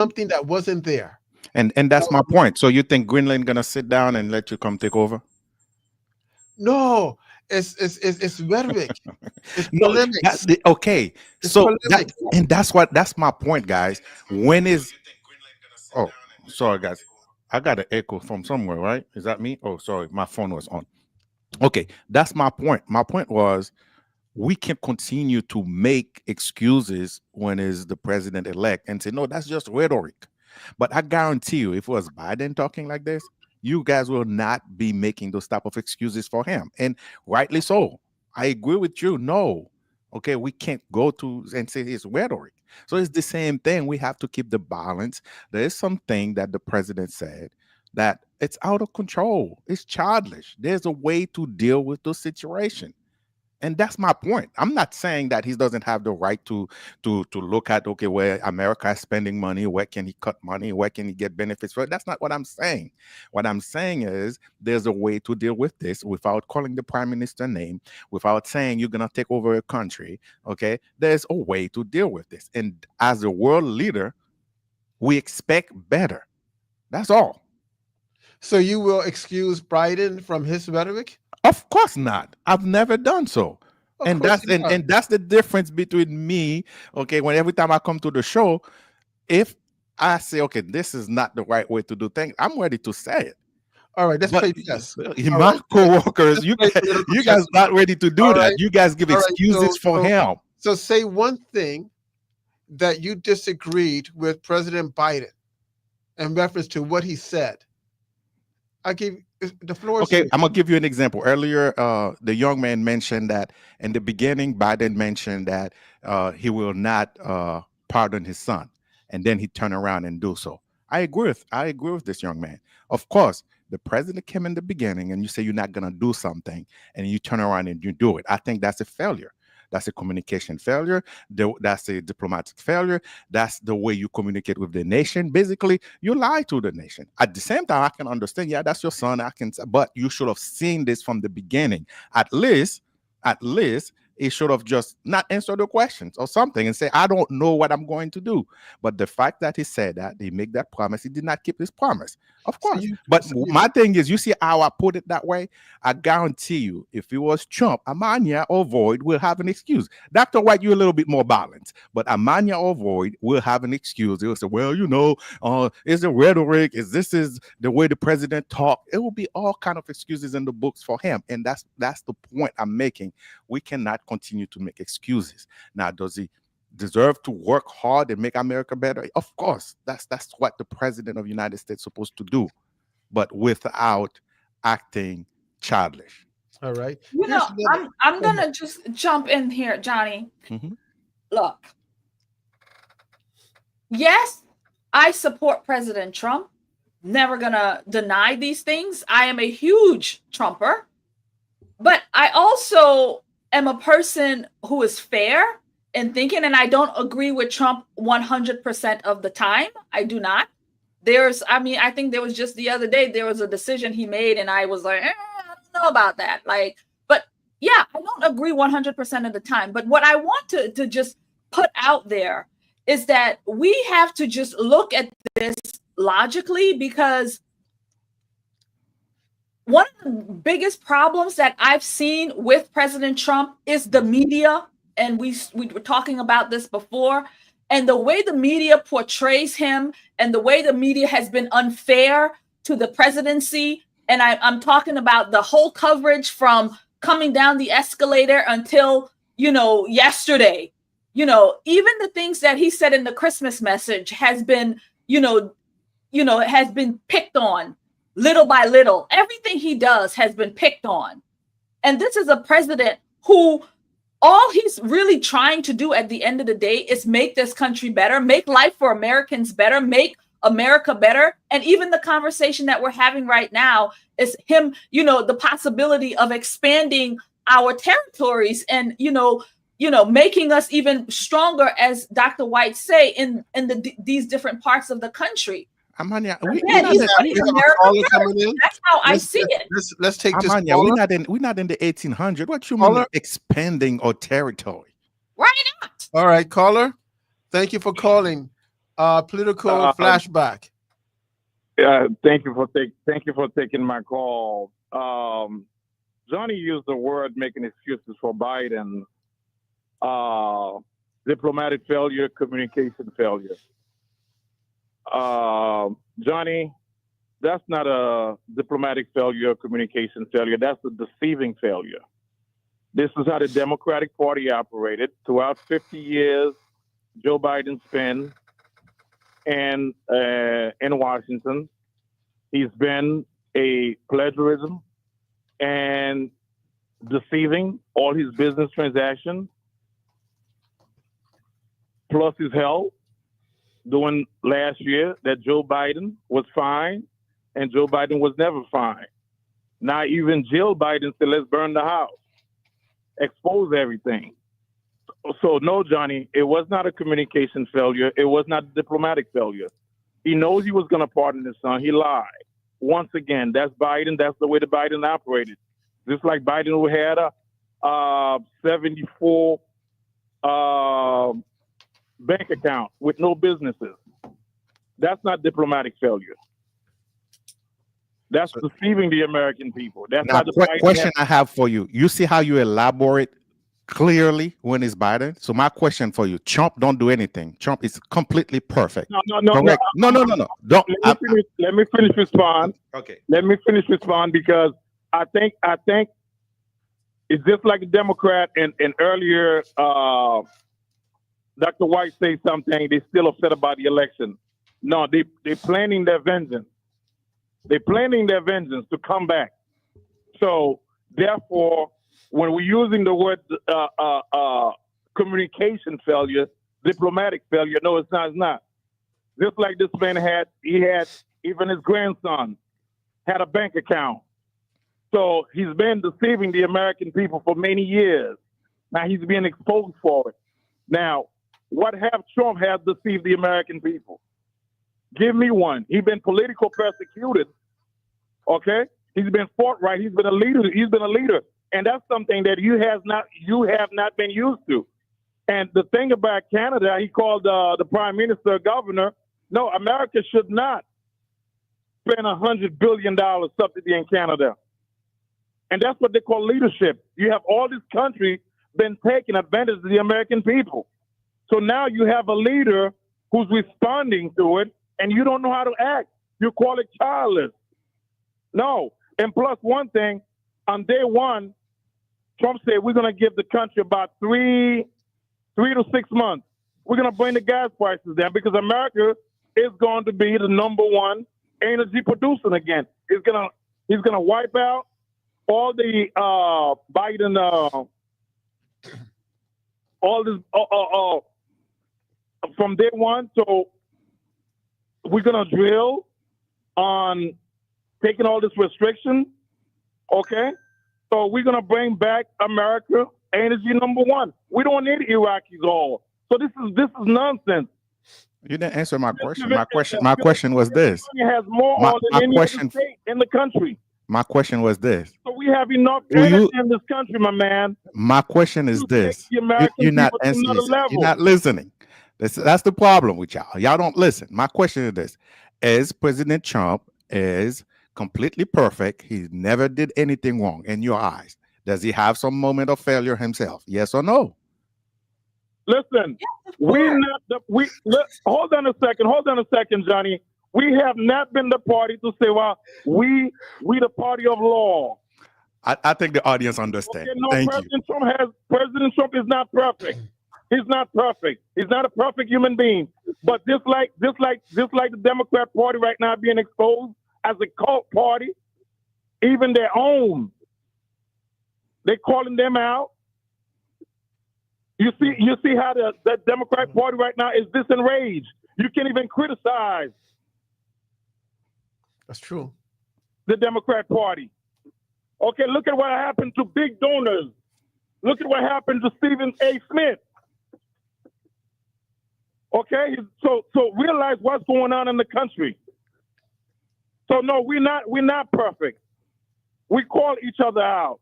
something that wasn't there. And that's my point. So you think Greenland gonna sit down and let you come take over? No, it's rhetoric. It's No, polemics. okay. It's So polemics. that's my point, guys. When is oh sorry guys. I got an echo from somewhere, right? Is that me? Oh, sorry, my phone was on. Okay, that's my point. My point was we can continue to make excuses when is the president elect and say no, that's just rhetoric. But I guarantee you, if it was Biden talking like this, you guys will not be making those type of excuses for him, and rightly so. I agree with you. No, okay, we can't go to and say it's rhetoric. So it's the same thing. We have to keep the balance. There is something that the president said that it's out of control. It's childish. There's a way to deal with the situation, and that's my point. I'm not saying that he doesn't have the right to look at, okay, where America is spending money, where can he cut money, where can he get benefits for it. That's not what I'm saying. What I'm saying is there's a way to deal with this without calling the prime minister name, without saying you're gonna take over a country. Okay, there's a way to deal with this, and as a world leader, we expect better. That's all. So you will excuse Biden from his rhetoric? Of course not. I've never done so. Of And course that's you are. and that's the difference between me, okay, when every time I come to the show, if I say, okay, this is not the right way to do things, I'm ready to say it. All right, let's But play chess. All my right, co-workers, let's play political you chess. guys not ready to do All that. right, You guys give all right. excuses for him. So say one thing that you disagreed with President Biden in reference to what he said. I give the floor is Okay, yours. I'm gonna give you an example. Earlier, the young man mentioned that in the beginning, Biden mentioned that he will not pardon his son, and then he turned around and do so. I agree with this young man. Of course, the president came in the beginning, and you say you're not gonna do something, and you turn around and you do it. I think that's a failure. That's a communication failure. That's a diplomatic failure. That's the way you communicate with the nation. Basically, you lie to the nation. At the same time, I can understand, yeah, that's your son. I can, but you should have seen this from the beginning. At least, he should have just not answered the questions or something and say, I don't know what I'm going to do. But the fact that he said that, he made that promise, he did not keep his promise. Of So course. you, But so you, my thing is, you see how I put it that way? I guarantee you, if it was Trump, Amania or Void will have an excuse. Dr. White, you're a little bit more balanced, but Amania or Void will have an excuse. They'll say, well, is the rhetoric, is the way the president talk? It will be all kind of excuses in the books for him. And that's the point I'm making. We cannot continue to make excuses. Now, does he deserve to work hard and make America better? Of course. That's what the president of the United States is supposed to do, but without acting childish. all right. You Here's know, another. I'm Go ahead. gonna just jump in here, Johnny. Mhm. Look, yes, I support President Trump. Never gonna deny these things. I am a huge Trumper, but I also am a person who is fair in thinking, and I don't agree with Trump 100% of the time. I do not. I think there was just the other day, there was a decision he made, and I was like, I don't know about that. Like, but yeah, I don't agree 100% of the time. But what I want to just put out there is that we have to just look at this logically, because one of the biggest problems that I've seen with President Trump is the media. And we were talking about this before. And the way the media portrays him and the way the media has been unfair to the presidency. And I'm talking about the whole coverage from coming down the escalator until, yesterday. Even the things that he said in the Christmas message has been, has been picked on little by little. Everything he does has been picked on. And this is a president who all he's really trying to do at the end of the day is make this country better, make life for Americans better, make America better. And even the conversation that we're having right now is him, the possibility of expanding our territories and, making us even stronger, as Dr. White say, in these different parts of the country. Amania, Again, he's We have a caller coming in. That's how I see it. Let's take this Amania, caller. we're not in the 1800s. What you mean Caller? expanding our territory? Why not? All right, caller. Thank you for calling. political flashback. Thank you for taking my call. Johnny used the word making excuses for Biden. Diplomatic failure, communication failure. Johnny, that's not a diplomatic failure, communication failure. That's a deceiving failure. This is how the Democratic Party operated throughout 50 years. Joe Biden spent in Washington. He's been a plagiarism and deceiving all his business transactions, plus his health. Doing last year that Joe Biden was fine, and Joe Biden was never fine. Now even Jill Biden said, "Let's burn the house, expose everything." So no, Johnny, it was not a communication failure. It was not a diplomatic failure. He knows he was going to pardon his son. He lied. Once again, that's Biden. That's the way the Biden operated. Just like Biden, who had a 74 bank account with no businesses. That's not diplomatic failure. That's deceiving the American people. That's now, not the question I have for you. You see how you elaborate clearly when it's Biden? So my question for you, Trump don't do anything. Trump is completely perfect. No. Correct. No. Don't. Let me finish respond. Okay. Let me finish respond because I think it's just like a Democrat and earlier Dr. White say something, they still upset about the election. No, they're planning their vengeance. They're planning their vengeance to come back. So therefore, when we're using the word communication failure, diplomatic failure, no, it's not. Just like this man had even his grandson had a bank account. So he's been deceiving the American people for many years. Now he's being exposed for it. Now, what have Trump have deceived the American people? Give me one. He's been politically persecuted. Okay? He's been forthright. He's been a leader. And that's something that you have not been used to. And the thing about Canada, he called the prime minister a governor. No, America should not spend $100 billion subsidy in Canada. And that's what they call leadership. You have all this country been taking advantage of the American people. So now you have a leader who's responding to it, and you don't know how to act. You call it childless. No. And plus one thing, on day one, Trump said we're going to give the country about 3 to 6 months. We're going to bring the gas prices down because America is going to be the #1 energy producer again. He's going to wipe out all the Biden, all this from day one. So we're going to drill on taking all this restriction. Okay. So we're going to bring back America energy #1. We don't need Iraqis all. So this is nonsense. You didn't answer my question. My question was this. California has more oil than any other state in the country. My question was this. So we have enough energy in this country, my man. My question is this. You're not answering. You're not listening. That's the problem with y'all. Y'all don't listen. My question is this. Is President Trump is completely perfect? He never did anything wrong in your eyes. Does he have some moment of failure himself? Yes or no? Listen, hold on a second, Johnny. We have not been the party to say, well, we the party of law. I think the audience understands. Okay, no, Thank you. President Trump is not perfect. He's not perfect. He's not a perfect human being. But just like the Democrat Party right now being exposed as a cult party, even their own, they're calling them out. You see how the Democrat Party right now is disenraged. You can't even criticize. That's true. The Democrat Party. Okay, look at what happened to big donors. Look at what happened to Stephen A. Smith. Okay, so realize what's going on in the country. So no, we're not perfect. We call each other out.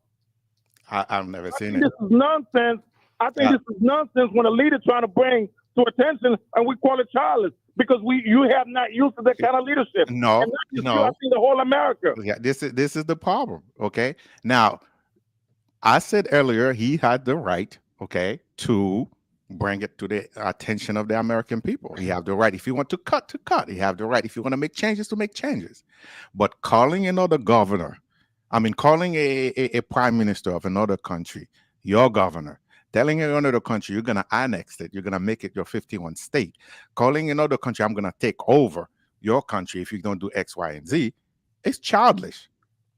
I've never seen it. This is nonsense. I think this is nonsense when a leader trying to bring to attention and we call it childless. because you have not used to that kind of leadership. No, and not just no. you, I think the whole America. Yeah, this is the problem. Okay. Now, I said earlier he had the right, okay, to bring it to the attention of the American people. He have the right. If you want to cut, to cut. He have the right. If you want to make changes, to make changes. But calling another governor, I mean, calling a prime minister of another country, your governor, telling another country you're gonna annex it, you're gonna make it your 51 state, calling another country, I'm gonna take over your country if you don't do X, Y, and Z, it's childish.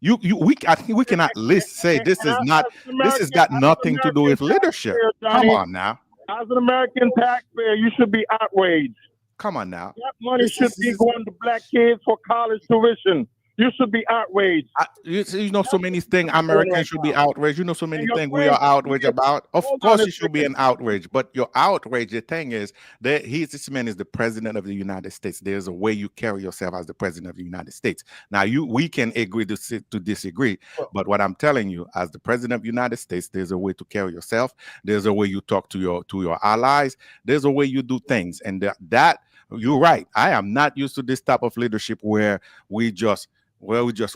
I think we cannot say this And is as not. an This has American- got as an nothing to do American with leadership. taxpayer, Come Johnny, on now. As an American taxpayer, you should be outraged. Come on now. That money This should is- be going to black kids for college tuition. You should be outraged. You know so many things Americans should be outraged. You know so many your things we are friends- outraged about. Of Hold on course, a you should be second. an outrage. But your outrage, the thing is that this man is the president of the United States. There's a way you carry yourself as the president of the United States. Now, we can agree to disagree. But what I'm telling you, as the president of the United States, there's a way to carry yourself. There's a way you talk to your allies. There's a way you do things, and that you're right. I am not used to this type of leadership where we just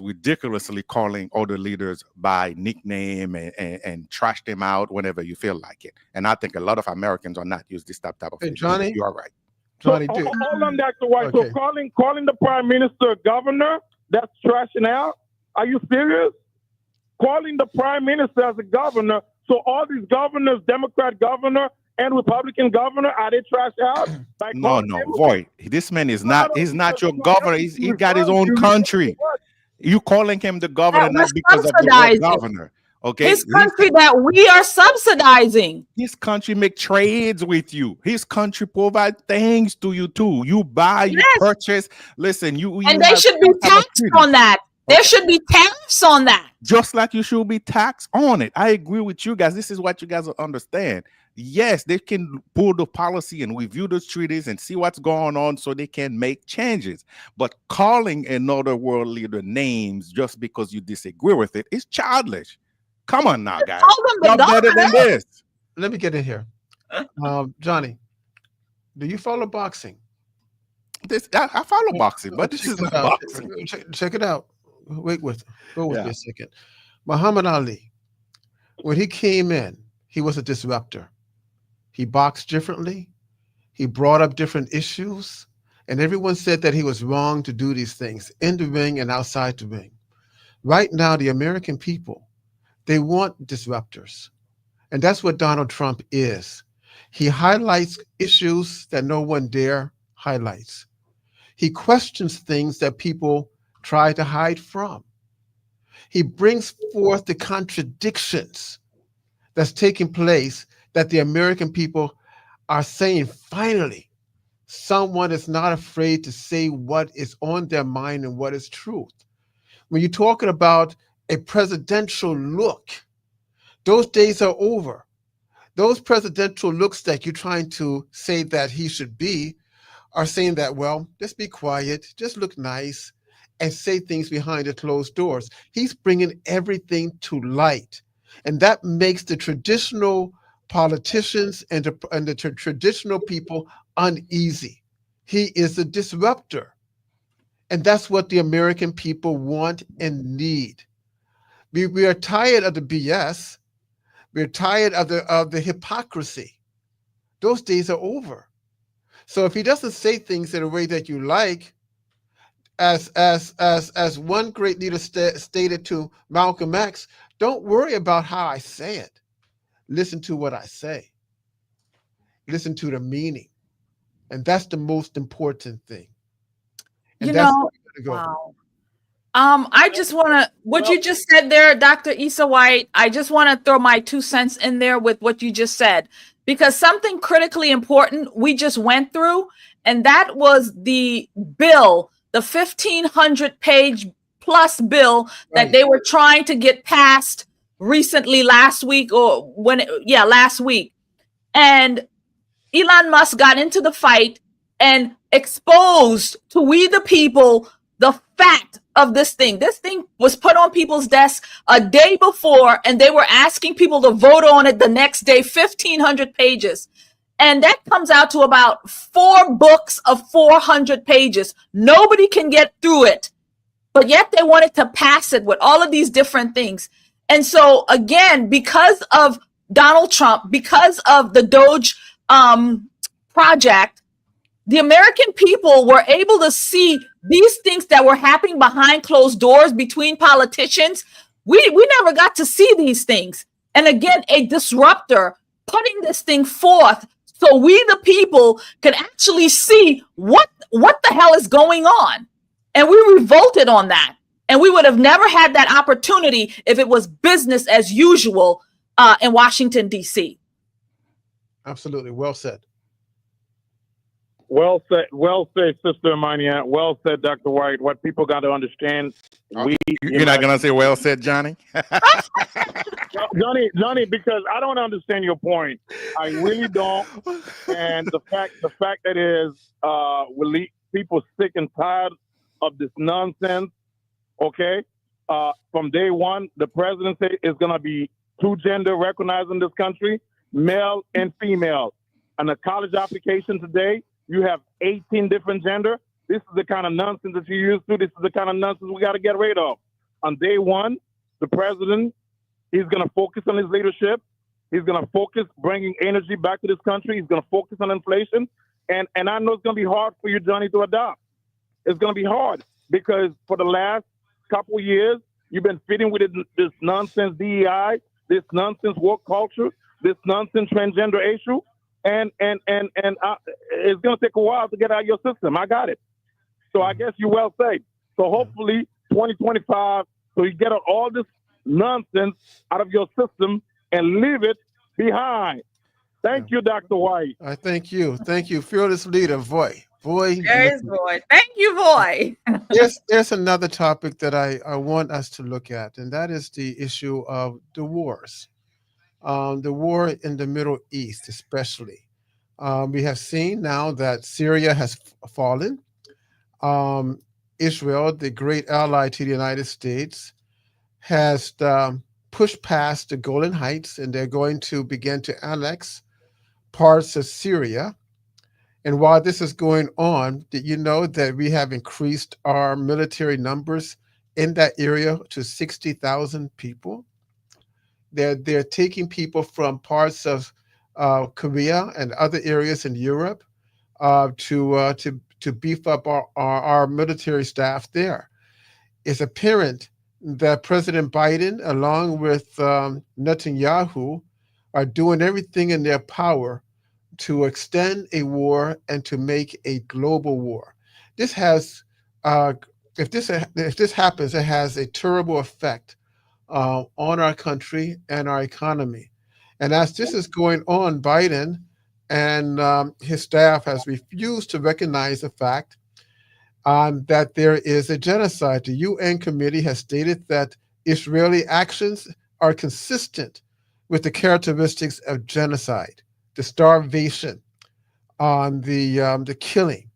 ridiculously calling other leaders by nickname and trash them out whenever you feel like it. And I think a lot of Americans are not used to this type of. Hey, Johnny? You are right. Johnny, So, dude. hold on, Dr. White. Okay. So calling the prime minister a governor, that's trashing out? Are you serious? Calling the prime minister as a governor, so all these governors, Democrat governor and Republican governor, are they trashed out? By No, calling no, them- boy. This man is not. He's not your governor. He got his own country. You calling him the governor That not we're because of the word subsidizing. governor. Okay. His country that we are subsidizing. His country make trades with you. His country provide things to you too. You buy, you Yes. purchase. Listen, you And they have should be some type of taxed treaty. on that. There should be tariffs on that. Just like you should be taxed on it. I agree with you guys. This is what you guys will understand. Yes, they can pull the policy and review those treaties and see what's going on so they can make changes. But calling another world leader names just because you disagree with it is childish. Come on now, guys. Call them the You're better than governor. this. Let me get in here. Johnny, do you follow boxing? I follow boxing, but this Check is it not out. boxing. Check it out. Go with Yeah. me a second. Muhammad Ali, when he came in, he was a disruptor. He boxed differently. He brought up different issues, and everyone said that he was wrong to do these things in the ring and outside the ring. Right now, the American people, they want disruptors, and that's what Donald Trump is. He highlights issues that no one dare highlights. He questions things that people try to hide from. He brings forth the contradictions that's taking place that the American people are saying, finally, someone is not afraid to say what is on their mind and what is truth. When you're talking about a presidential look, those days are over. Those presidential looks that you're trying to say that he should be are saying that, well, just be quiet, just look nice, and say things behind the closed doors. He's bringing everything to light. And that makes the traditional politicians and the traditional people uneasy. He is a disruptor. And that's what the American people want and need. We are tired of the BS. We're tired of the hypocrisy. Those days are over. So if he doesn't say things in a way that you like, as one great leader stated to Malcolm X, don't worry about how I say it. Listen to what I say. Listen to the meaning. And that's the most important thing. And You that's know, where we're gonna go. wow. I just want to, what you just said there, Dr. Issa White, I just want to throw my 2 cents in there with what you just said, because something critically important we just went through, and that was the bill, the 1,500-page plus bill that Right. they were trying to get passed recently last week last week. And Elon Musk got into the fight and exposed to we the people the fact of this thing. This thing was put on people's desks a day before, and they were asking people to vote on it the next day, 1,500 pages. And that comes out to about 4 books of 400 pages. Nobody can get through it, but yet they wanted to pass it with all of these different things. And so again, because of Donald Trump, because of the Doge project, the American people were able to see these things that were happening behind closed doors between politicians. We never got to see these things. And again, a disruptor putting this thing forth so we, the people, could actually see what the hell is going on. And we revolted on that. And we would have never had that opportunity if it was business as usual in Washington, D.C. Absolutely. Well said. Well said, Sister Amania. Well said, Dr. White. What people got to understand, You're not gonna say well said, Johnny? Johnny, because I don't understand your point. I really don't. And the fact that is, people sick and tired of this nonsense. Okay, from day one, the presidency is gonna be 2 gender recognized in this country, male and female. On a college application today, you have 18 different gender. This is the kind of nonsense that you used to. This is the kind of nonsense we got to get rid of. On day one, the president, he's going to focus on his leadership. He's going to focus bringing energy back to this country. He's going to focus on inflation. And I know it's going to be hard for you, Johnny, to adopt. It's going to be hard because for the last couple of years, you've been fitting with this nonsense DEI, this nonsense woke culture, this nonsense transgender issue. And it's going to take a while to get out of your system. I got it. So I guess you're well said. So hopefully 2025, so you get all this nonsense out of your system and leave it behind. Thank you, Dr. White. I thank you. Thank you. Fearless leader, Voy. There is Voy. Thank you, Voy. There's another topic that I want us to look at, and that is the issue of the wars. The war in the Middle East, especially. We have seen now that Syria has fallen. Israel, the great ally to the United States, has pushed past the Golan Heights, and they're going to begin to annex parts of Syria. And while this is going on, did you know that we have increased our military numbers in that area to 60,000 people? They're taking people from parts of Korea and other areas in Europe to beef up our military staff there. It's apparent that President Biden, along with Netanyahu, are doing everything in their power to extend a war and to make a global war. This has, if this happens, it has a terrible effect on our country and our economy. And as this is going on, Biden and his staff has refused to recognize the fact that there is a genocide. The UN committee has stated that Israeli actions are consistent with the characteristics of genocide, the starvation, the killing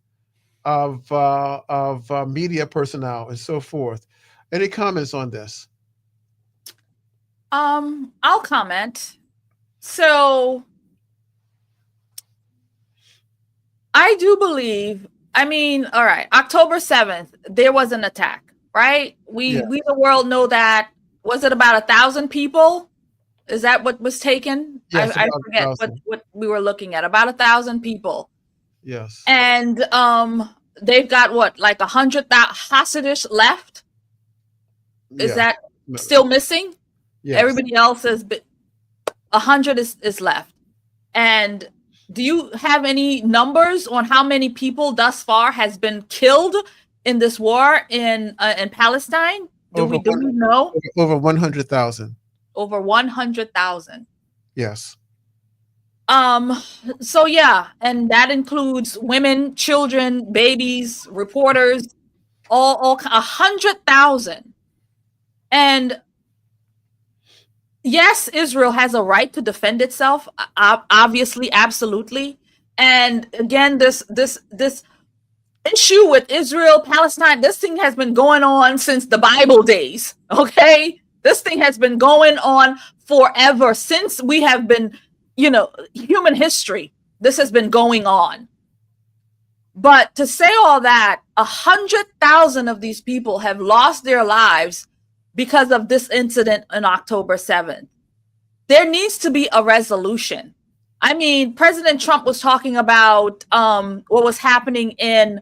of media personnel and so forth. Any comments on this? I'll comment. So I do believe, all right, October 7th, there was an attack, right? We the world know that. Was it about 1,000 people? Is that what was taken? Yes, I forget what we were looking at. About 1,000 people. Yes. And they've got what, like 100,000 hostages left? Is that still missing? Yes. Everybody else is 100 is left. And do you have any numbers on how many people thus far has been killed in this war in Palestine? Do we know? Over 100,000. Over 100,000. Yes. So yeah, and that includes women, children, babies, reporters, all 100,000. And yes, Israel has a right to defend itself, obviously, absolutely. And again, this issue with Israel, Palestine, this thing has been going on since the Bible days, okay? This thing has been going on forever, since we have been, human history. this has been going on. But to say all that, 100,000 of these people have lost their lives because of this incident on October 7th. There needs to be a resolution. I mean, President Trump was talking about what was happening in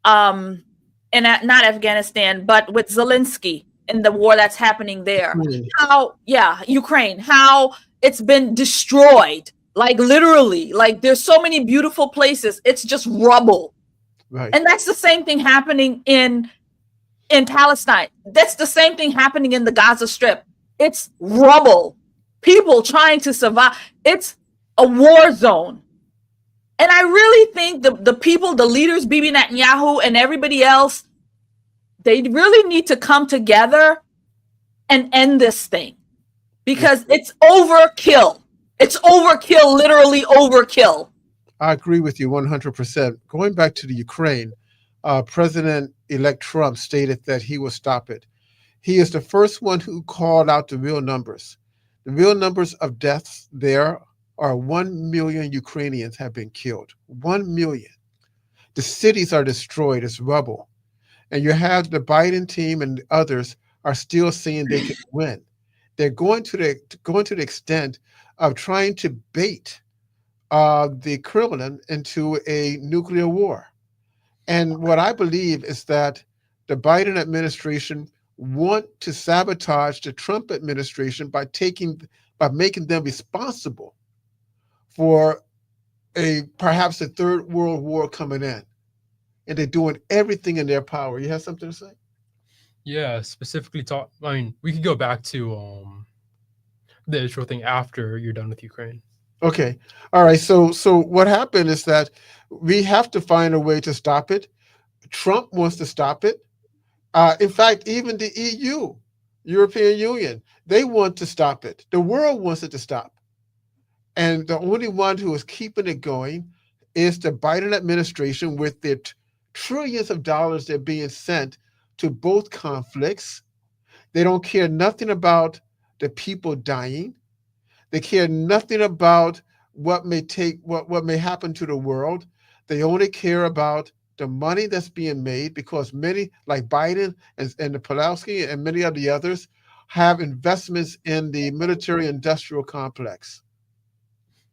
not Afghanistan, but with Zelensky in the war that's happening there. Ukraine, how it's been destroyed. Like literally, like there's so many beautiful places. It's just rubble. Right. And that's the same thing happening in Palestine. That's the same thing happening in the Gaza Strip. It's rubble. People trying to survive. It's a war zone. And I really think the people, the leaders, Bibi Netanyahu and everybody else, they really need to come together and end this thing because it's overkill. It's overkill, literally overkill. I agree with you 100%. Going back to the Ukraine, President-elect Trump stated that he will stop it. He is the first one who called out the real numbers. The real numbers of deaths there are 1 million Ukrainians have been killed. 1 million. The cities are destroyed. It's rubble. And you have the Biden team and others are still saying they can win. They're going to the extent of trying to bait the Kremlin into a nuclear war. And what I believe is that the Biden administration want to sabotage the Trump administration by making them responsible for perhaps a third world war coming in. And they're doing everything in their power. You have something to say? Yeah, specifically we could go back to the Israel thing after you're done with Ukraine. Okay. All right. So what happened is that we have to find a way to stop it. Trump wants to stop it. In fact, even the EU, European Union, they want to stop it. The world wants it to stop. And the only one who is keeping it going is the Biden administration with their trillions of dollars they're being sent to both conflicts. They don't care nothing about the people dying. They care nothing about what may happen to the world. They only care about the money that's being made because many, like Biden and the Pulaski and many of the others, have investments in the military-industrial complex.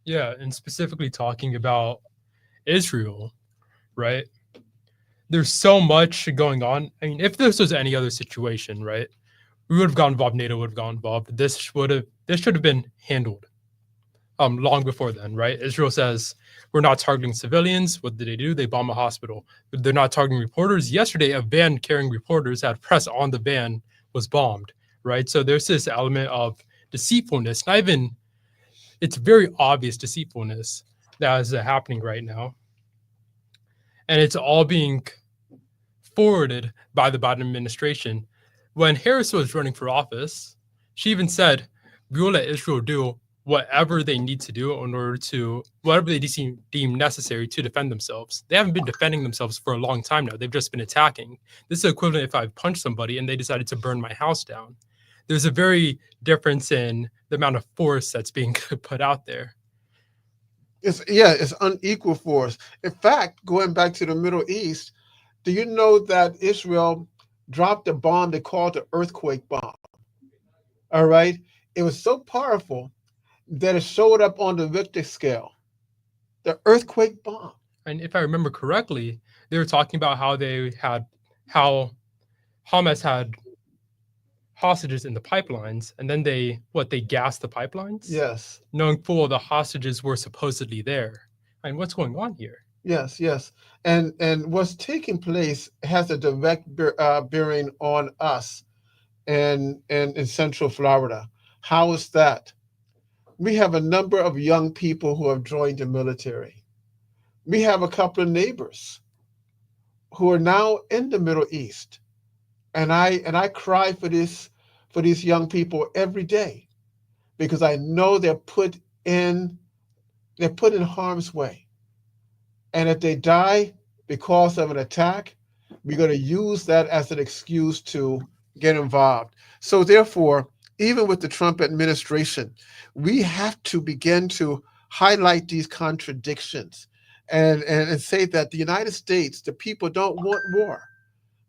Yeah, and specifically talking about Israel, right? There's so much going on. I mean, if this was any other situation, right, we would have gotten involved. NATO would have gotten involved. This should have been handled long before then, right? Israel says we're not targeting civilians. What did they do? They bomb a hospital. They're not targeting reporters. Yesterday, a van carrying reporters had press on the van was bombed, right? So there's this element of deceitfulness. It's very obvious deceitfulness that is happening right now. And it's all being forwarded by the Biden administration. When Harris was running for office, she even said, we will let Israel do whatever they need to do in order to, whatever they deem necessary to defend themselves. They haven't been defending themselves for a long time now. They've just been attacking. This is equivalent if I punched somebody and they decided to burn my house down. There's a very difference in the amount of force that's being put out there. It's unequal force. In fact, going back to the Middle East, do you know that Israel dropped a bomb they called the earthquake bomb? All right. It was so powerful that it showed up on the Richter scale. The earthquake bomb. And if I remember correctly, they were talking about how Hamas had hostages in the pipelines, and then they gassed the pipelines? Yes. Knowing full the hostages were supposedly there. I mean, what's going on here? Yes. And what's taking place has a direct bearing on us and in Central Florida. How is that? We have a number of young people who have joined the military. We have a couple of neighbors who are now in the Middle East. And I cry for these young people every day because I know they're put in harm's way. And if they die because of an attack, we're going to use that as an excuse to get involved. So therefore, even with the Trump administration, we have to begin to highlight these contradictions and say that the United States, the people don't want war.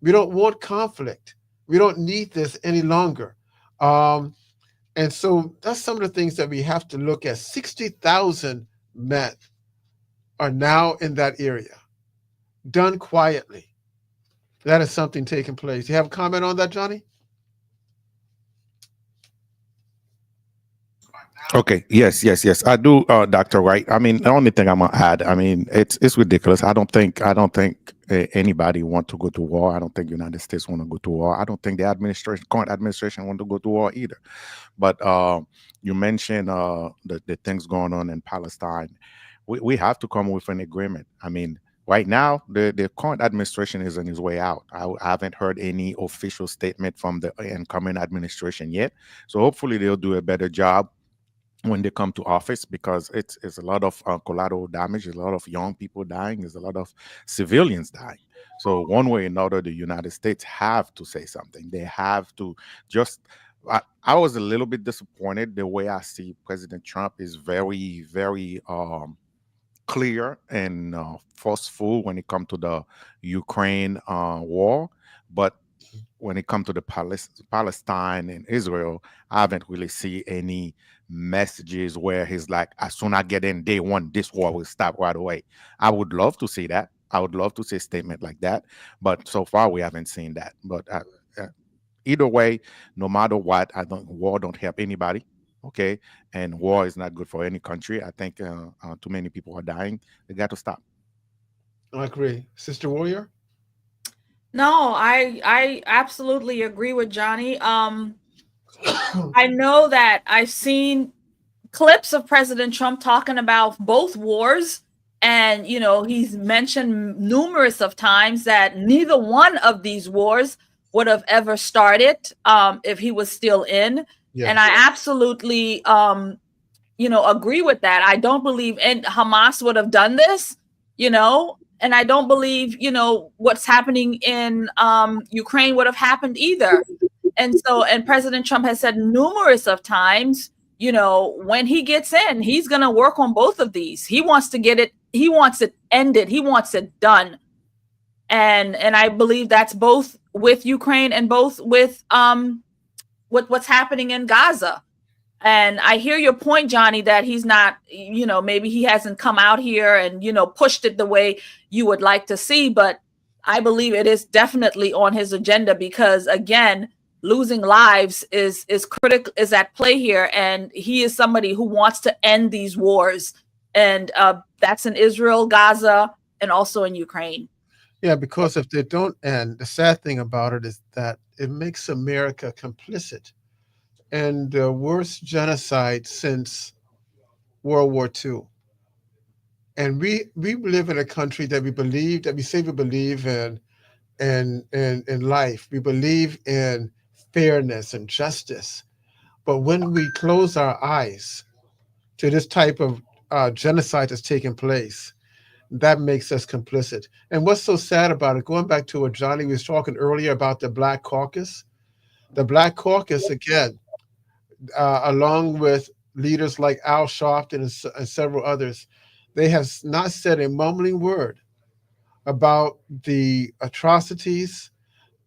We don't want conflict. We don't need this any longer. Um, and so that's some of the things that we have to look at. 60,000 men are now in that area, done quietly. That is something taking place. You have a comment on that, Johnny? Okay. Yes. I do, Doctor Wright. I mean, the only thing I'm gonna add. I mean, it's ridiculous. I don't think anybody want to go to war. I don't think United States want to go to war. I don't think the current administration want to go to war either. But you mentioned the things going on in Palestine. We have to come with an agreement. I mean, right now the current administration is on his way out. I haven't heard any official statement from the incoming administration yet. So hopefully they'll do a better job when they come to office, because it's a lot of collateral damage, there's a lot of young people dying, there's a lot of civilians dying. So one way or another, the United States have to say something. They have to just. I was a little bit disappointed the way I see President Trump is very, very clear and forceful when it comes to the Ukraine war, but when it comes to the Palestine and Israel, I haven't really seen any messages where he's like, as soon as I get in day one, this war will stop right away. I would love to see that. I would love to see a statement like that, but so far we haven't seen that. But either way, no matter what, war don't help anybody. Okay, and war is not good for any country. I think too many people are dying. They got to stop. I agree. Sister Warrior? No, I absolutely agree with Johnny. I know that I've seen clips of President Trump talking about both wars, and he's mentioned numerous of times that neither one of these wars would have ever started if he was still in. Yes. And I absolutely agree with that. I don't believe Hamas would have done this, and I don't believe, what's happening in Ukraine would have happened either. And President Trump has said numerous of times, when he gets in, he's going to work on both of these. He wants to get it. He wants it ended. He wants it done. And I believe that's both with Ukraine and both with what's happening in Gaza. And I hear your point, Johnny, that he's not, maybe he hasn't come out here and, pushed it the way you would like to see. But I believe it is definitely on his agenda because, again, losing lives is critical, is at play here. And he is somebody who wants to end these wars. And that's in Israel, Gaza, and also in Ukraine. Yeah, because if they don't end, the sad thing about it is that it makes America complicit in the worst genocide since World War II. And we live in a country that we say we believe in life. We believe in fairness and justice. But when we close our eyes to this type of genocide that's taking place, that makes us complicit. And what's so sad about it, going back to what Johnny was talking earlier about the Black Caucus, again, along with leaders like Al Sharpton and several others, they have not said a mumbling word about the atrocities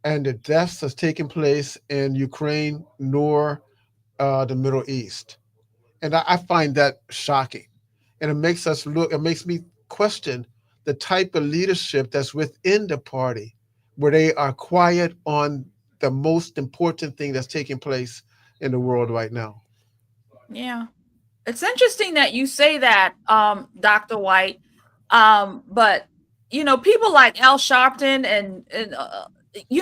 and the deaths that's taking place in Ukraine nor the Middle East. And I find that shocking. And it makes me question the type of leadership that's within the party, where they are quiet on the most important thing that's taking place in the world right now. Yeah. It's interesting that you say that, Dr. White. But, people like Al Sharpton and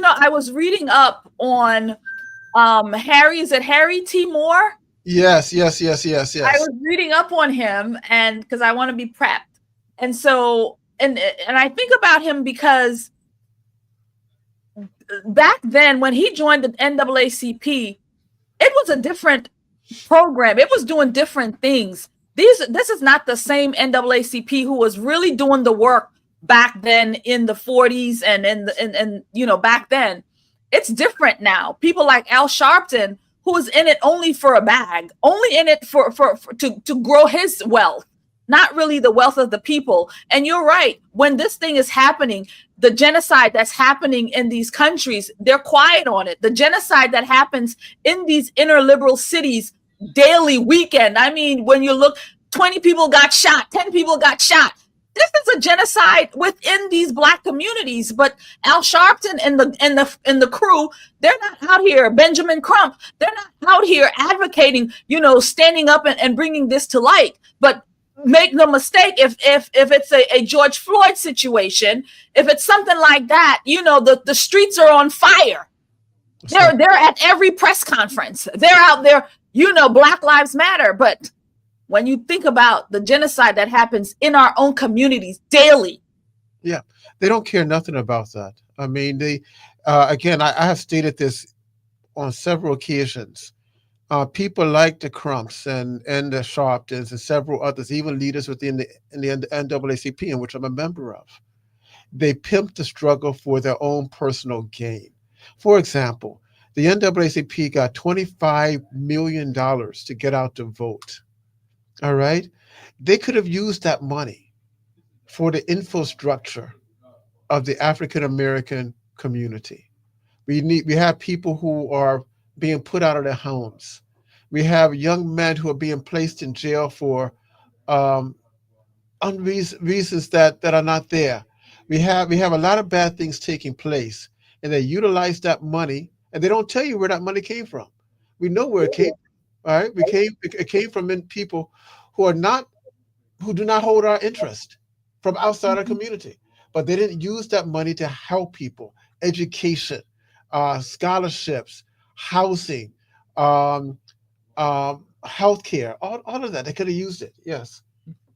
I was reading up on is it Harry T. Moore? Yes. I was reading up on him and because I want to be prepped. And so, and I think about him because back then when he joined the NAACP, it was a different program. It was doing different things. This is not the same NAACP who was really doing the work back then in the 40s and back then. It's different now. People like Al Sharpton, who was in it only for a bag, only in it for to grow his wealth. not really the wealth of the people. And you're right. When this thing is happening, the genocide that's happening in these countries, they're quiet on it. The genocide that happens in these inner liberal cities daily, weekend. I mean, when you look, 20 people got shot, 10 people got shot. This is a genocide within these Black communities. But Al Sharpton and the crew, they're not out here. Benjamin Crump, they're not out here advocating, standing up and bringing this to light. But make no mistake, if it's a George Floyd situation, if it's something like that, the streets are on fire. They're at every press conference. They're out there. Black Lives Matter. But when you think about the genocide that happens in our own communities daily. Yeah, they don't care nothing about that. I mean, again, I have stated this on several occasions. People like the Crumps and the Sharptons and several others, even leaders within the NAACP, in which I'm a member of. They pimp the struggle for their own personal gain. For example, the NAACP got $25 million to get out to vote. All right. They could have used that money for the infrastructure of the African American community. We have people who are being put out of their homes. We have young men who are being placed in jail for reasons that are not there. We have a lot of bad things taking place, and they utilize that money, and they don't tell you where that money came from. We know where it came. All right, it came from people who do not hold our interest, from outside our community, but they didn't use that money to help people, education, scholarships, housing, healthcare, all of that. They could have used it. Yes.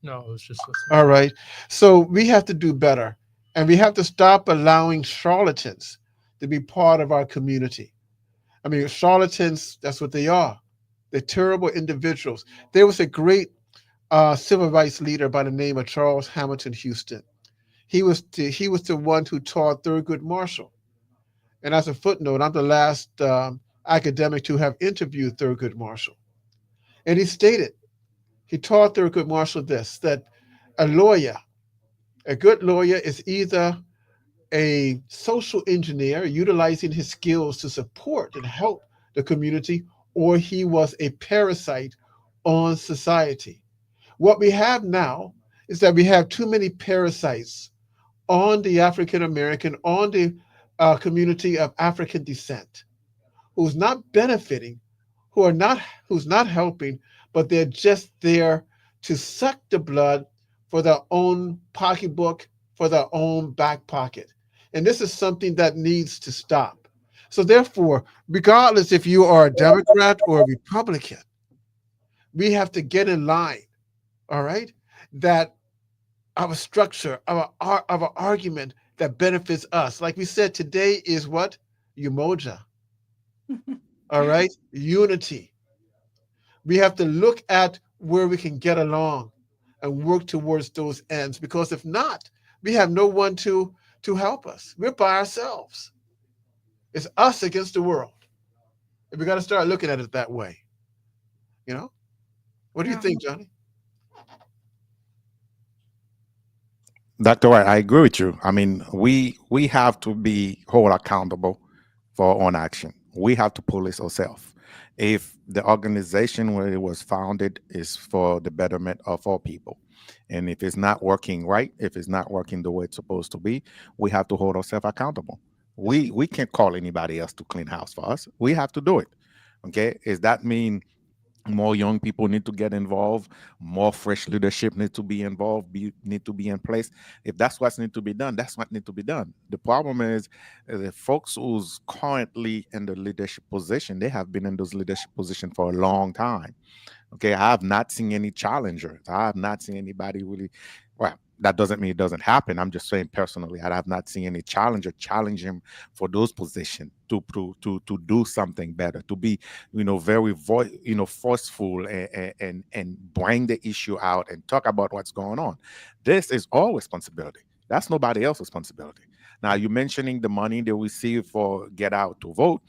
No, it was just listening. All right. So we have to do better, and we have to stop allowing charlatans to be part of our community. I mean, charlatans, that's what they are. They're terrible individuals. There was a great civil rights leader by the name of Charles Hamilton Houston. He was the one who taught Thurgood Marshall. And as a footnote, I'm the last academic to have interviewed Thurgood Marshall. And he taught Thurgood Marshall that a good lawyer is either a social engineer utilizing his skills to support and help the community, or he was a parasite on society. What we have now is that we have too many parasites on the African American, on the community of African descent, who's not benefiting, who's not helping, but they're just there to suck the blood for their own pocketbook, for their own back pocket. And this is something that needs to stop. So therefore, regardless if you are a Democrat or a Republican, we have to get in line, all right? That of a structure, of an argument that benefits us. Like we said, today is what? Umoja. All right? Unity. We have to look at where we can get along and work towards those ends, because if not, we have no one to help us. We're by ourselves. It's us against the world. And we got to start looking at it that way. What do you think, Johnny? Dr. White, I agree with you. I mean, we have to be hold accountable for our own action. We have to police ourselves. If the organization where it was founded is for the betterment of all people, and if it's not working right, if it's not working the way it's supposed to be, we have to hold ourselves accountable. We can't call anybody else to clean house for us. We have to do it. Okay? Does that mean more young people need to get involved, more fresh leadership need to be involved, need to be in place? If that's what needs to be done, that's what needs to be done. The problem is the folks who's currently in the leadership position, they have been in those leadership positions for a long time. Okay, I have not seen any challengers. I have not seen anybody really, well, that doesn't mean it doesn't happen. I'm just saying personally, I have not seen any challenger challenge him for those positions to do something better, to be, very forceful and bring the issue out and talk about what's going on. This is our responsibility. That's nobody else's responsibility. Now, you're mentioning the money they receive for Get Out to Vote.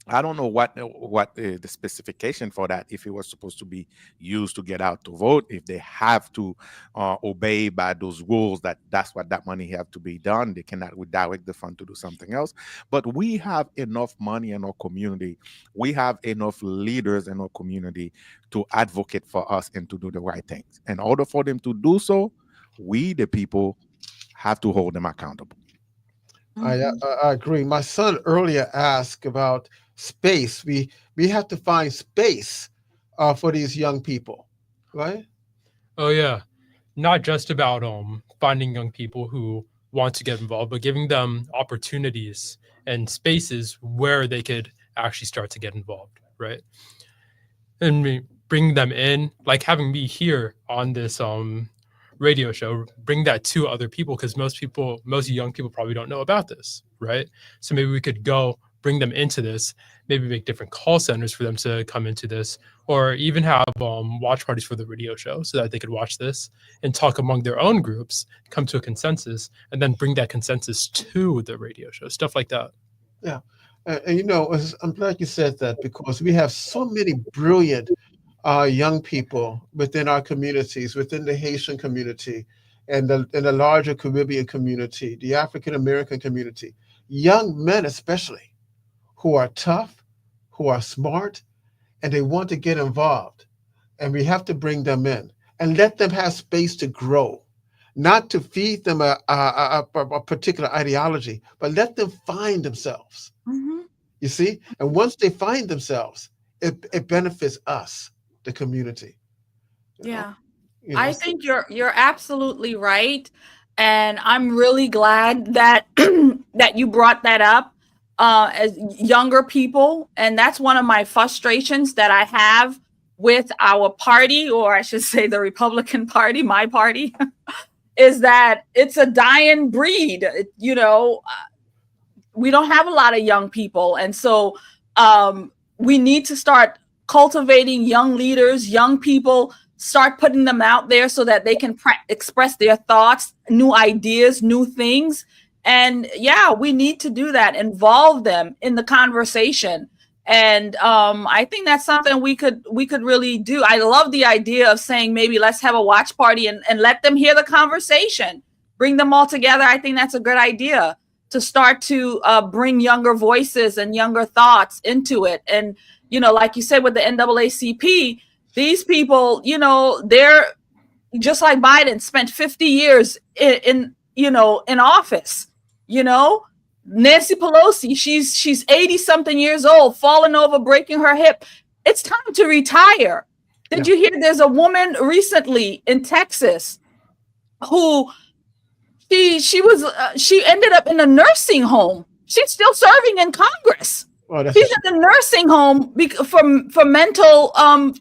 I don't know what the specification for that, if it was supposed to be used to get out to vote, if they have to obey by those rules, that's what that money have to be done. They cannot redirect the fund to do something else. But we have enough money in our community. We have enough leaders in our community to advocate for us and to do the right things. In order for them to do so, we, the people, have to hold them accountable. I agree. My son earlier asked about space. We have to find space for these young people, right? Oh yeah, not just about finding young people who want to get involved, but giving them opportunities and spaces where they could actually start to get involved, right? And bring them in, like having me here on this radio show, bring that to other people, because most young people probably don't know about this, right? So maybe we could go bring them into this, maybe make different call centers for them to come into this, or even have watch parties for the radio show so that they could watch this and talk among their own groups, come to a consensus, and then bring that consensus to the radio show, stuff like that. Yeah. And you know, I'm glad you said that, because we have so many brilliant young people within our communities, within the Haitian community and the larger Caribbean community, the African American community, young men especially, who are tough, who are smart, and they want to get involved. And we have to bring them in and let them have space to grow, not to feed them a particular ideology, but let them find themselves. You see? And once they find themselves, it benefits us, the community. Yeah. You know, I think you're absolutely right. And I'm really glad that that you brought that up as younger people. And that's one of my frustrations that I have with our party, or I should say the Republican Party, my party, is that it's a dying breed. You know, we don't have a lot of young people. And so we need to start cultivating young leaders, young people, start putting them out there so that they can express their thoughts, new ideas, new things. And yeah, we need to do that, involve them in the conversation. And I think that's something we could really do. I love the idea of saying, maybe let's have a watch party and let them hear the conversation, bring them all together. I think that's a good idea to start to bring younger voices and younger thoughts into it. And, you know, like you said, with the NAACP, these people, you know, they're just like Biden spent 50 years in office. You know, Nancy Pelosi, she's 80 something years old, falling over, breaking her hip. It's time to retire. Did you hear there's a woman recently in Texas who she ended up in a nursing home. She's still serving in Congress. She's in the nursing home for mental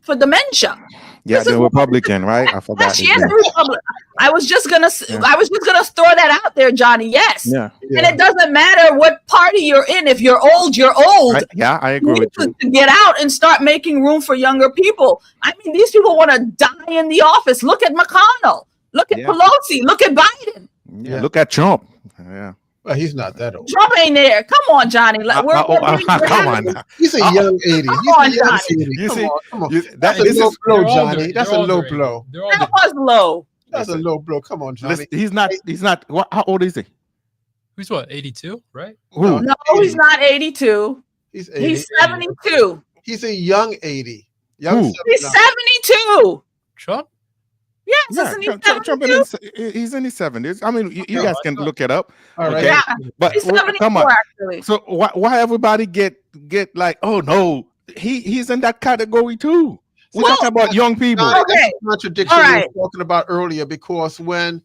for dementia. Yeah, the Republican, right? I forgot. She is a Republican. I was just gonna throw that out there, Johnny. Yes. Yeah. And it doesn't matter what party you're in. If you're old, you're old. I agree with you. To get out and start making room for younger people. I mean, these people want to die in the office. Look at McConnell. Look at Pelosi. Look at Biden. Yeah. Look at Trump. Yeah. Well, he's not that old. Trump ain't there. Come on, Johnny. Come on. He's a young 80. Come on, Johnny. Come on. That's a low blow, Johnny. That's a low blow. That was low. That's a low blow. Come on, Johnny. He's not. How old is he? He's what, 82, right? No, he's not 82. He's 80. He's 72. He's a young 80. He's 72. Trump? Yes, Trump he's in his 70s. I mean, you guys can look it up. All right. Okay? Yeah, but he's 74, come on. actually. So why everybody get like, oh no, he's in that category too. We're talking about young people. Okay. Contradiction we were talking about earlier, because when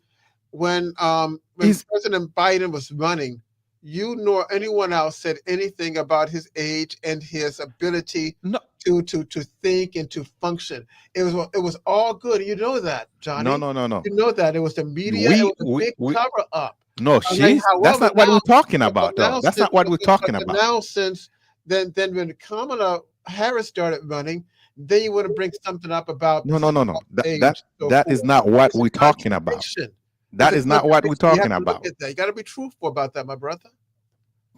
President Biden was running, you nor anyone else said anything about his age and his ability to think and to function. It was all good. You know that, Johnny. No. You know that. It was the media. It was a big cover up. No, that's not what we're talking about, though. That's not what we're talking about. Now, since then when Kamala Harris started running, then you want to bring something up about no. That is not what we're talking about. That is not what we're talking about. You got to be truthful about that, my brother.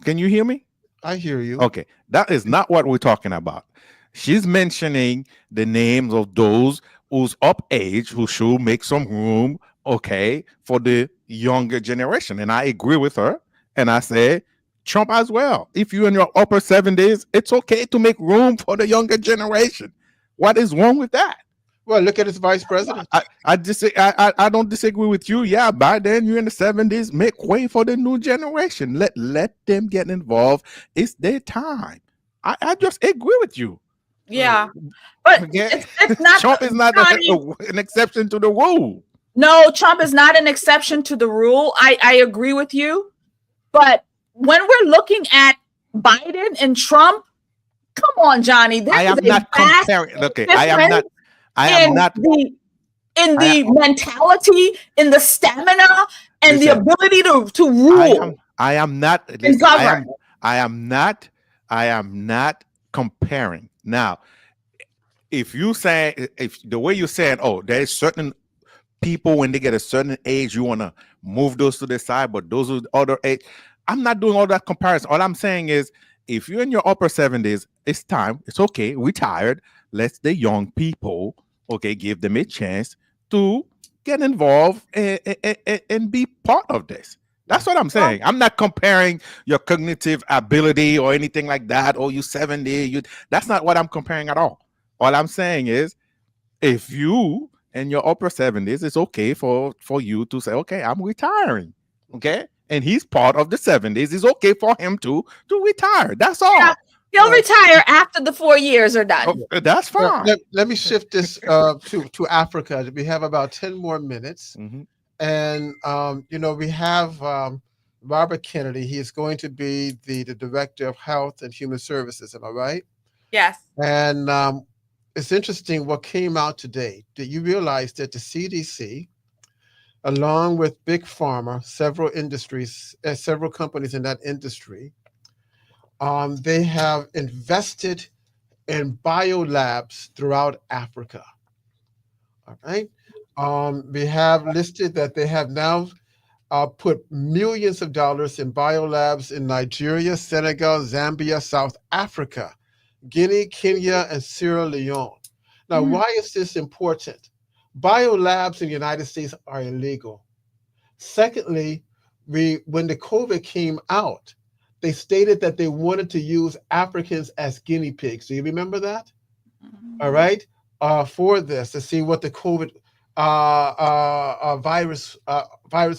Can you hear me? I hear you. Okay, that is not what we're talking about. She's mentioning the names of those who's up age who should make some room, okay, for the younger generation. And I agree with her. And I say Trump as well. If you're in your upper 70s, it's okay to make room for the younger generation. What is wrong with that? Well, look at his vice president. I don't disagree with you. Yeah, by then you're in the 70s. Make way for the new generation. Let them get involved. It's their time. I just agree with you. Yeah, but Okay. it's not. Trump is not an exception to the rule. No, Trump is not an exception to the rule. I agree with you. But when we're looking at Biden and Trump, come on, Johnny. I am not comparing. Okay, I am not. In the mentality, in the stamina, and the ability to rule. I am not. Listen, I am not comparing. Now, if you say, if the way you're saying, oh, there's certain people when they get a certain age, you want to move those to the side, but those with other age, I'm not doing all that comparison. All I'm saying is, if you're in your upper 70s, it's time. It's okay. We're tired. Let the young people, okay, give them a chance to get involved and be part of this. That's what I'm saying. I'm not comparing your cognitive ability or anything like that. Oh, you 70. That's not what I'm comparing at all. All I'm saying is, if you in your upper 70s, it's okay for you to say, okay, I'm retiring. Okay. And he's part of the 70s. It's okay for him to retire. That's all. Yeah. He'll retire after the 4 years are done. Oh, that's fine. Let me shift this to Africa. We have about 10 more minutes. Mm-hmm. And, we have Robert Kennedy. He is going to be the Director of Health and Human Services. Am I right? Yes. And it's interesting what came out today. Did you realize that the CDC, along with Big Pharma, several industries, several companies in that industry, they have invested in biolabs throughout Africa. All right. We have listed that they have now put millions of dollars in biolabs in Nigeria, Senegal, Zambia, South Africa, Guinea, Kenya, and Sierra Leone. Now, why is this important? Biolabs in the United States are illegal. Secondly, when the COVID came out, they stated that they wanted to use Africans as guinea pigs. Do you remember that? All right. For this, to see what the COVID virus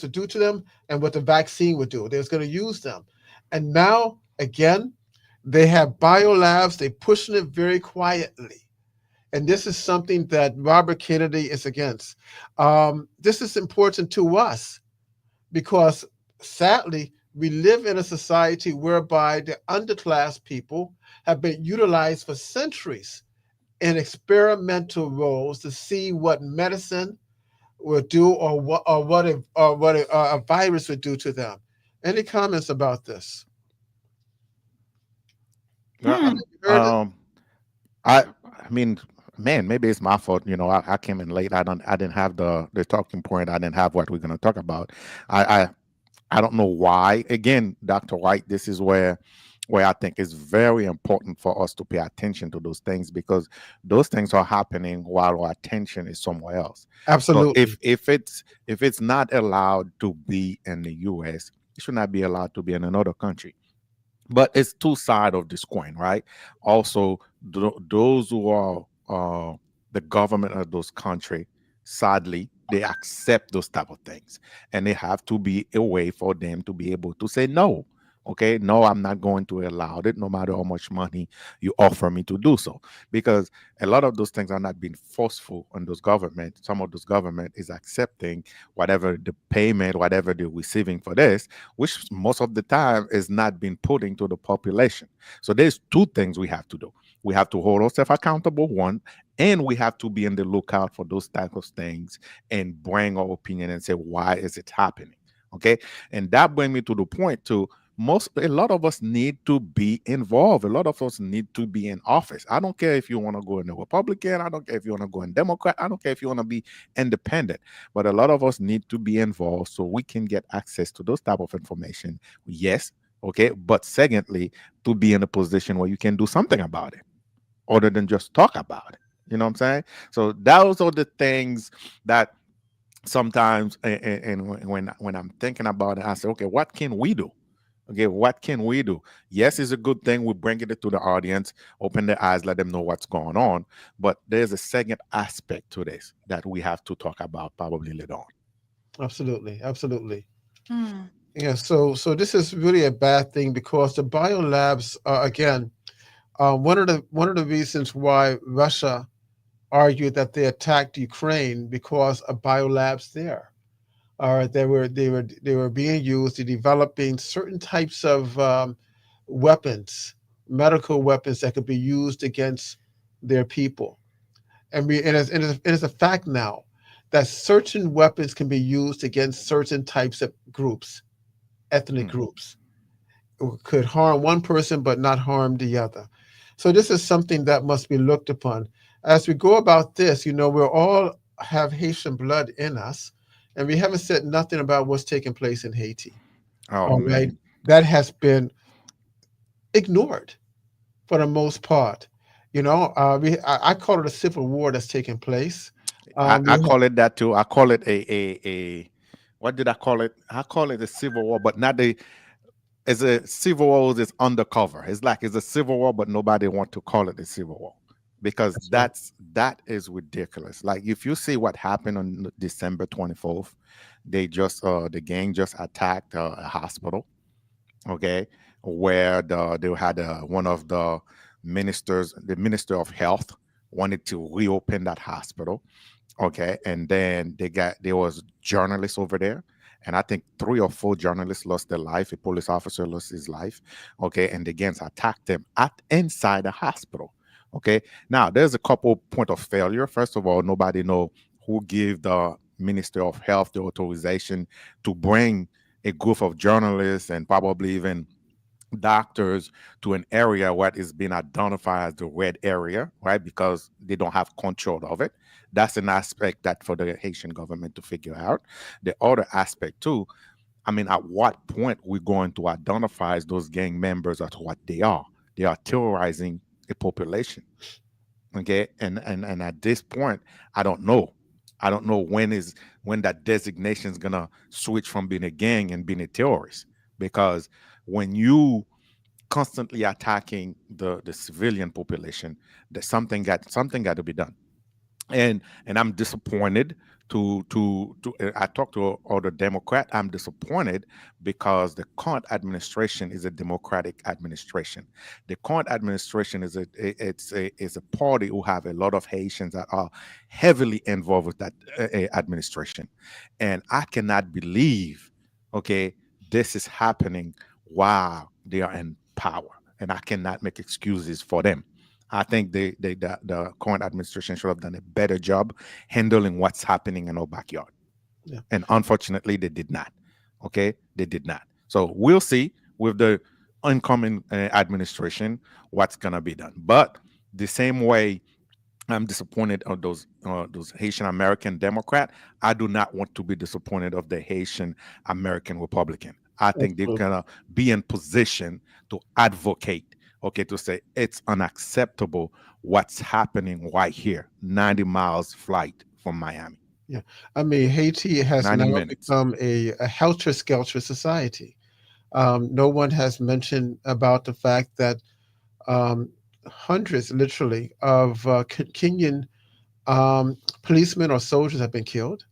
would do to them and what the vaccine would do. They was going to use them. And now, again, they have biolabs. They're pushing it very quietly. And this is something that Robert Kennedy is against. This is important to us because, sadly, we live in a society whereby the underclass people have been utilized for centuries in experimental roles to see what medicine will do or what a virus would do to them. Any comments about this? I mean, man, maybe it's my fault. I came in late. I didn't have the talking point. I didn't have what we're going to talk about. I don't know why. Again, Dr. White, this is where I think it's very important for us to pay attention to those things, because those things are happening while our attention is somewhere else. Absolutely. So if it's not allowed to be in the U.S., it should not be allowed to be in another country. But it's two sides of this coin, right? Also, those who are the government of those countries, sadly, they accept those type of things, and they have to be a way for them to be able to say no. Okay, no, I'm not going to allow it, no matter how much money you offer me to do so, because a lot of those things are not being forceful on those government. Some of those government is accepting whatever the payment, whatever they're receiving for this, which most of the time is not being put into the population. So there's two things we have to do. We have to hold ourselves accountable, one, and we have to be in the lookout for those type of things and bring our opinion and say, why is it happening? Okay, and that brings me to the point to a lot of us need to be involved. A lot of us need to be in office. I don't care if you want to go in the Republican. I don't care if you want to go in Democrat. I don't care if you want to be independent. But a lot of us need to be involved so we can get access to those type of information. Yes, Okay, but secondly, to be in a position where you can do something about it other than just talk about it. You know what I'm saying? So those are the things that sometimes, and when I'm thinking about it, I say, okay, what can we do? Okay, what can we do? Yes, it's a good thing we bring it to the audience, open their eyes, let them know what's going on. But there's a second aspect to this that we have to talk about probably later on. Absolutely, absolutely. Hmm. Yeah. So this is really a bad thing because the biolabs are again one of the reasons why Russia argued that they attacked Ukraine because of biolabs there. They were being used to developing certain types of weapons, medical weapons that could be used against their people. And it's a fact now that certain weapons can be used against certain types of groups, ethnic Hmm. groups. It could harm one person but not harm the other. So this is something that must be looked upon. As we go about this, we all have Haitian blood in us, and we haven't said nothing about what's taking place in Haiti. Oh All right. man. That has been ignored for the most part. I call it a civil war that's taking place. I We call it that too. I call it a what did I call it? I call it a civil war, but not the as a civil war is undercover. It's like it's a civil war, but nobody want to call it a civil war because That's right. that is ridiculous. Like if you see what happened on December 24th, they just the gang just attacked a hospital, okay, where they had one of the minister of health wanted to reopen that hospital. Okay, and then there was journalists over there, and I think 3 or 4 journalists lost their life. A police officer lost his life. Okay, and the gangs attacked them at inside the hospital. Okay, now there's a couple point of failure. First of all, nobody know who gave the Minister of Health the authorization to bring a group of journalists and probably even doctors to an area what is being identified as the red area, right? Because they don't have control of it. That's an aspect that for the Haitian government to figure out. The other aspect too, I mean, at what point we're going to identify as those gang members as what they are? They are terrorizing a population. Okay. And at this point, I don't know. I don't know when that designation is gonna switch from being a gang and being a terrorist. Because when you constantly attacking the civilian population, that something got to be done. And I'm disappointed to I talked to other Democrat. I'm disappointed because the current administration is a Democratic administration. The current administration is a party who have a lot of Haitians that are heavily involved with that administration, and I cannot believe, okay, this is happening while they are in power, and I cannot make excuses for them. I think the current administration should have done a better job handling what's happening in our backyard. Yeah. And unfortunately, they did not. Okay, they did not. So we'll see with the incoming administration what's gonna be done. But the same way I'm disappointed of those Haitian American Democrat, I do not want to be disappointed of the Haitian American Republican. I think they're Absolutely. gonna be in position to advocate, okay, to say it's unacceptable what's happening right here, 90 miles flight from Miami, Yeah. I mean, Haiti has 90 now minutes. become a helter-skelter society. No one has mentioned about the fact that um, hundreds, literally, of Kenyan policemen or soldiers have been killed.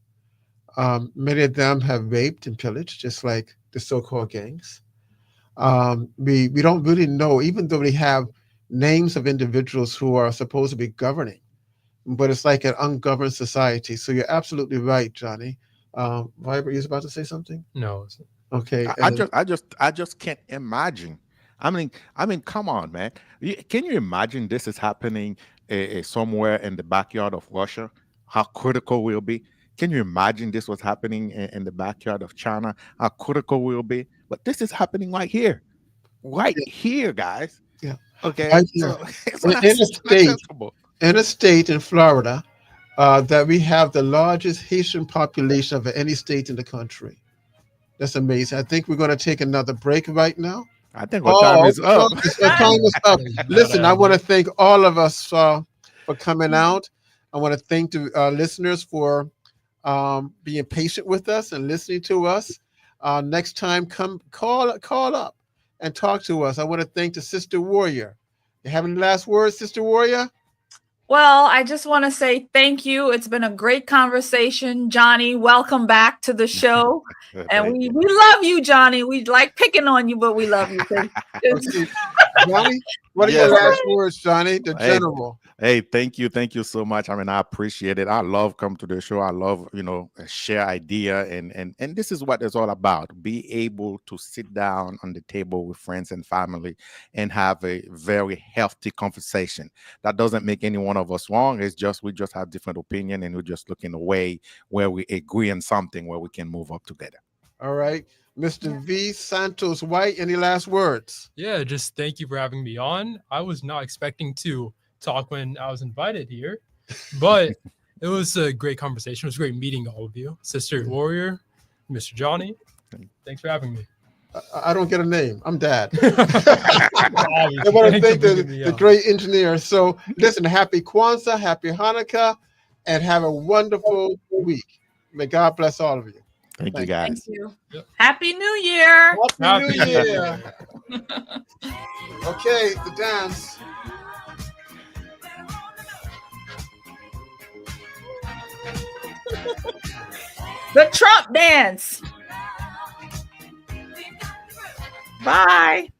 Many of them have raped and pillaged, just like the so-called gangs. We don't really know, even though we have names of individuals who are supposed to be governing, but it's like an ungoverned society. So you're absolutely right, Johnny. Viber, you was about to say something? No, Okay, I and just can't imagine. I mean, come on, man. Can you imagine this is happening somewhere in the backyard of Russia? How critical will be? Can you imagine this was happening in the backyard of China? How critical will be? But this is happening right yeah, here, guys. yeah, Okay, right here so it's in a state, unacceptable. in Florida, that we have the largest Haitian population of any state in the country. That's amazing. I think we're going to take another break right now. I think our time is no, up. our time is up. Listen, I want to thank all of us for coming out. I want to thank the listeners for being patient with us and listening to us. Next time, come call up and talk to us. I want to thank the Sister Warrior. You have any last words, Sister Warrior? Well, I just want to say thank you. It's been a great conversation. Johnny, welcome back to the show. And we love you, Johnny. We like picking on you, but we love you. Okay. Johnny, what are your last words, Johnny, the general? Hey, thank you so much. I mean, I appreciate it. I love come to the show. I love, share idea, and this is what it's all about. Be able to sit down on the table with friends and family and have a very healthy conversation. That doesn't make any one of us wrong. It's just we just have different opinion, and we're just looking a way where we agree on something where we can move up together. All right. Mr. V. Santos White, any last words? Yeah, just thank you for having me on. I was not expecting to talk when I was invited here, but it was a great conversation. It was great meeting all of you. Sister Warrior, Mr. Johnny, thanks for having me. I don't get a name. I'm Dad. I want to thank the great engineer. So listen, happy Kwanzaa, happy Hanukkah, and have a wonderful week. May God bless all of you. Thank you, guys. Thank you. Yep. Happy New Year. Happy New Year. Okay, the dance. The Trump dance. Bye.